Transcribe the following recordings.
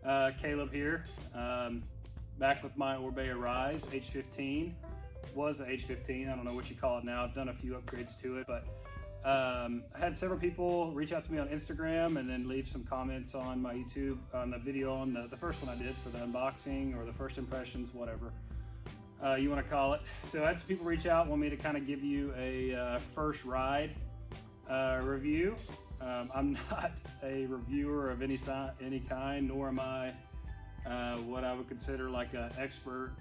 Caleb here, back with my Orbea Rise H15. Was the H15, I don't know what you call it now. I've done a few upgrades to it, but I had several people reach out to me on Instagram and then leave some comments on my YouTube on the video on the first one I did for the unboxing or the first impressions, whatever you want to call it. So I had some people reach out, want me to kind of give you a first ride review. I'm not a reviewer of any kind, nor am I what I would consider like an expert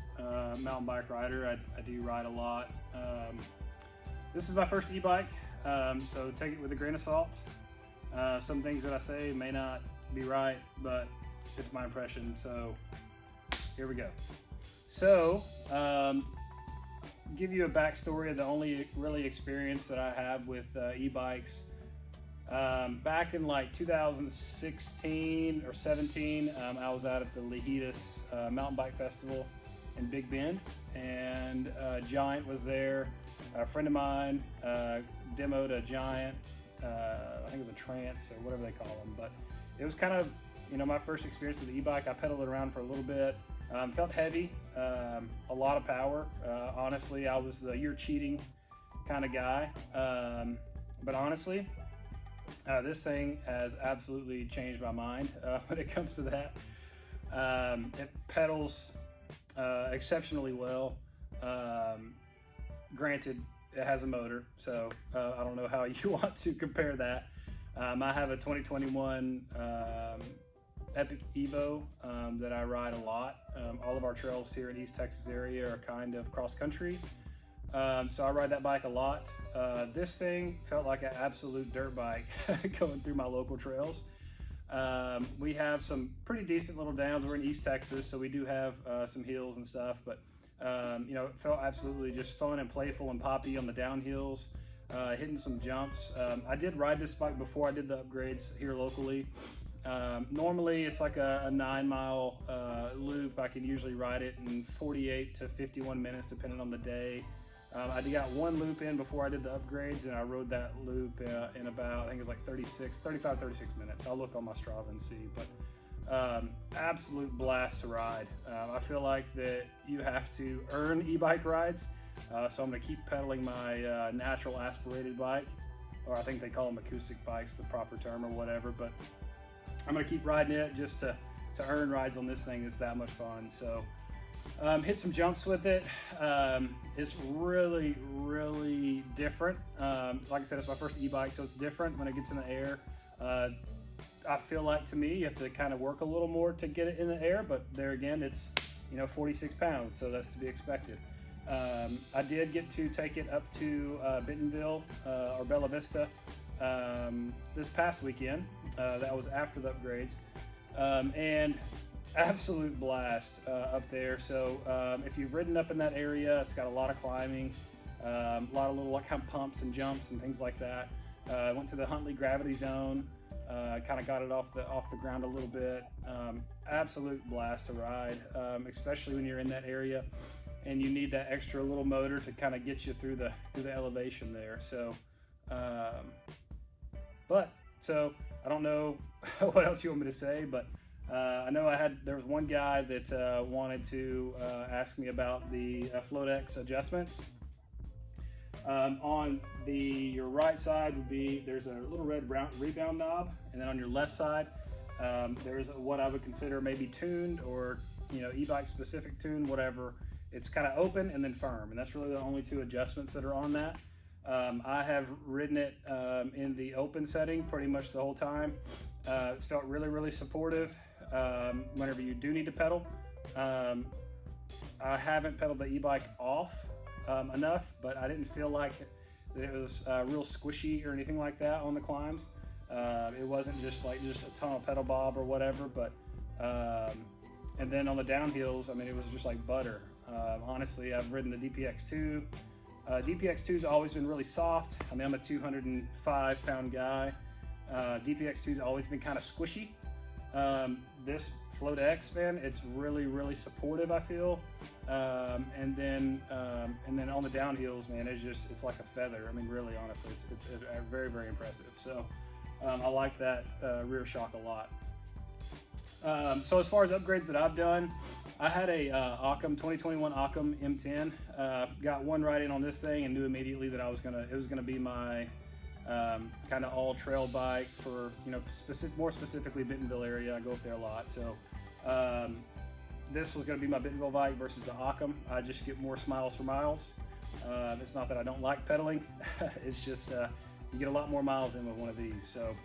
mountain bike rider. I do ride a lot. This is my first e-bike, so take it with a grain of salt. Some things that I say may not be right, but it's my impression, so here we go. So, give you a backstory of the only really experience that I have with e-bikes. Back in like 2016 or 17, I was out at the Lahitas Mountain Bike Festival in Big Bend, and Giant was there. A friend of mine demoed a Giant, I think it was a Trance or whatever they call them, but it was kind of, my first experience with the e-bike. I pedaled it around for a little bit. Felt heavy, a lot of power. Honestly, I was the "you're cheating" kind of guy, but honestly, this thing has absolutely changed my mind when it comes to that. It pedals exceptionally well. Granted, it has a motor, so I don't know how you want to compare that. I have a 2021 Epic Evo that I ride a lot. All of our trails here in East Texas area are kind of cross country. So I ride that bike a lot. This thing felt like an absolute dirt bike going through my local trails. We have some pretty decent little downs. We're in East Texas, so we do have some hills and stuff, but it felt absolutely just fun and playful and poppy on the downhills, hitting some jumps. I did ride this bike before I did the upgrades here locally. Normally it's like a 9-mile loop. I can usually ride it in 48 to 51 minutes depending on the day. I got one loop in before I did the upgrades, and I rode that loop in about, I think it was like 35, 36 minutes. I'll look on my Strava and see, but absolute blast to ride. I feel like that you have to earn e-bike rides, so I'm gonna keep pedaling my natural aspirated bike, or I think they call them acoustic bikes, the proper term or whatever, but I'm gonna keep riding it just to earn rides on this thing. It's that much fun. So hit some jumps with it. It's really, really different. Like I said, it's my first e-bike, so it's different when it gets in the air. I feel like, to me, you have to kind of work a little more to get it in the air, but there again, it's 46 pounds, so that's to be expected. I did get to take it up to Bentonville or Bella Vista this past weekend. That was after the upgrades, and absolute blast up there. So if you've ridden up in that area, it's got a lot of climbing, a lot of little kind of pumps and jumps and things like that. Went to the Huntley Gravity Zone, kind of got it off the ground a little bit. Absolute blast to ride, especially when you're in that area and you need that extra little motor to kind of get you through the elevation there. So so I don't know what else you want me to say, but I know there was one guy that wanted to ask me about the Floatex adjustments. On your right side there's a little red rebound knob, and then on your left side there's what I would consider maybe tuned, or e-bike specific tune, whatever. It's kind of open and then firm, and that's really the only two adjustments that are on that. I have ridden it in the open setting pretty much the whole time. It's felt really, really supportive whenever you do need to pedal. I haven't pedaled the e-bike off enough, but I didn't feel like it was real squishy or anything like that on the climbs. It wasn't just a ton of pedal bob or whatever, but and then on the downhills, I mean, it was just like butter. Honestly, I've ridden the DPX2. DPX2's always been really soft. I mean, I'm a 205-pound guy. DPX2's always been kind of squishy. This Floatex, man, it's really, really supportive, I feel. And then on the downhills, man, it's like a feather. I mean, really, honestly, it's very, very impressive. So I like that rear shock a lot. So as far as upgrades that I've done, I had a Occam 2021 Occam M10. Got one ride in on this thing and knew immediately that it was gonna be my kind of all trail bike for, you know, more specifically Bentonville area. I go up there a lot, so this was gonna be my Bentonville bike versus the Occam. I just get more smiles for miles. It's not that I don't like pedaling. It's just you get a lot more miles in with one of these. So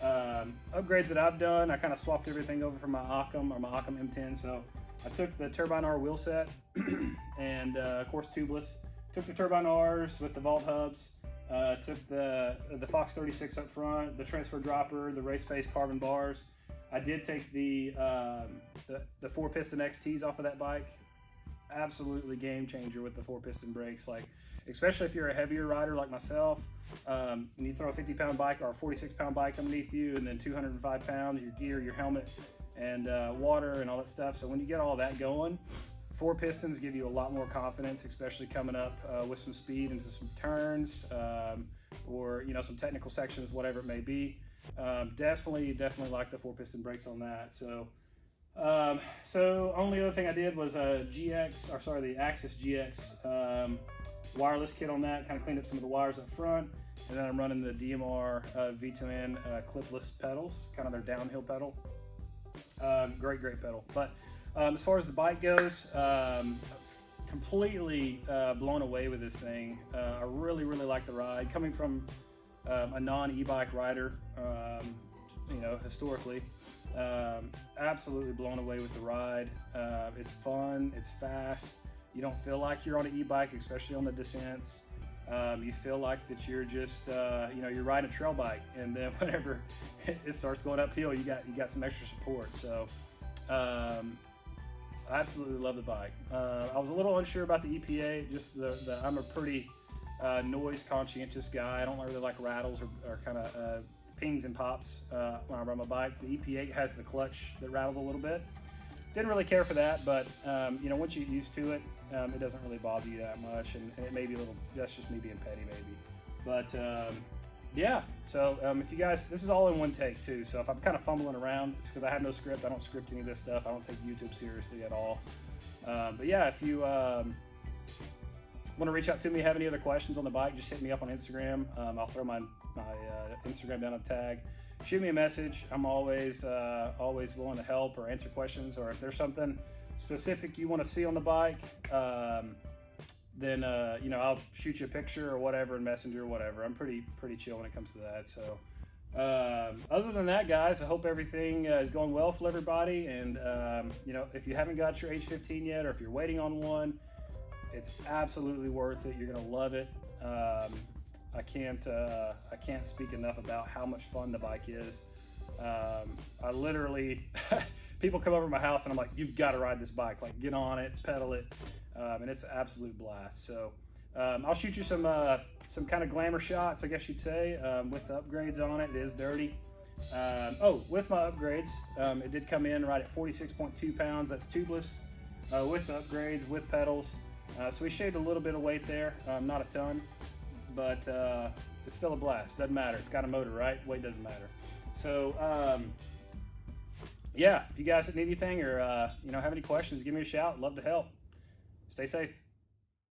upgrades that I've done, I kind of swapped everything over from my Occam or my Occam M10. So I took the Turbine R wheel set and of course tubeless. Took the Turbine Rs with the Vault hubs. Took the Fox 36 up front, the transfer dropper, the race face carbon bars. I did take the 4-piston XTs off of that bike. Absolutely game changer with the 4-piston brakes. Like, especially if you're a heavier rider like myself, and you throw a 50-pound bike or a 46-pound bike underneath you, and then 205 pounds, your gear, your helmet, and water and all that stuff. So when you get all that going, 4 pistons give you a lot more confidence, especially coming up with some speed into some turns or, you know, some technical sections, whatever it may be. Definitely like the 4-piston brakes on that. So only other thing I did was the Axis GX wireless kit on that. Kind of cleaned up some of the wires up front, and then I'm running the DMR V2N clipless pedals, kind of their downhill pedal. Great pedal. But as far as the bike goes, completely blown away with this thing. I really like the ride. Coming from a non-e-bike rider, you know, historically, absolutely blown away with the ride. It's fun, it's fast. You don't feel like you're on an e-bike, especially on the descents. You feel like that you're just, you know, you're riding a trail bike, and then whenever it starts going uphill, you got some extra support. So I absolutely love the bike. I was a little unsure about the EPA. Just I'm a pretty noise conscientious guy. I don't really like rattles or kind of pings and pops when I ride my bike. The EP8 has the clutch that rattles a little bit. Didn't really care for that, but you know, once you get used to it, it doesn't really bother you that much, and it may be a little, that's just me being petty maybe. But yeah, so if you guys, this is all in one take too, so if I'm kind of fumbling around, it's because I have no script. I don't script any of this stuff. I don't take YouTube seriously at all. But yeah, if you want to reach out to me, have any other questions on the bike, just hit me up on Instagram. I'll throw my Instagram down a tag. Shoot me a message. I'm always willing to help or answer questions, or if there's something specific you want to see on the bike, then you know, I'll shoot you a picture or whatever in Messenger or whatever. I'm pretty chill when it comes to that. So other than that, guys, I hope everything is going well for everybody. And you know, if you haven't got your H15 yet, or if you're waiting on one, it's absolutely worth it. You're gonna love it. I can't speak enough about how much fun the bike is. I literally, people come over to my house and I'm like, you've got to ride this bike. Like, get on it, pedal it, and it's an absolute blast. So I'll shoot you some kind of glamour shots, I guess you'd say, with the upgrades on it. It is dirty. Oh, with my upgrades, it did come in right at 46.2 pounds. That's tubeless, with the upgrades, with pedals. So we shaved a little bit of weight there, not a ton. But it's still a blast. Doesn't matter. It's got a motor, right? Weight doesn't matter. So yeah, if you guys need anything or you know, have any questions, give me a shout. Love to help. Stay safe.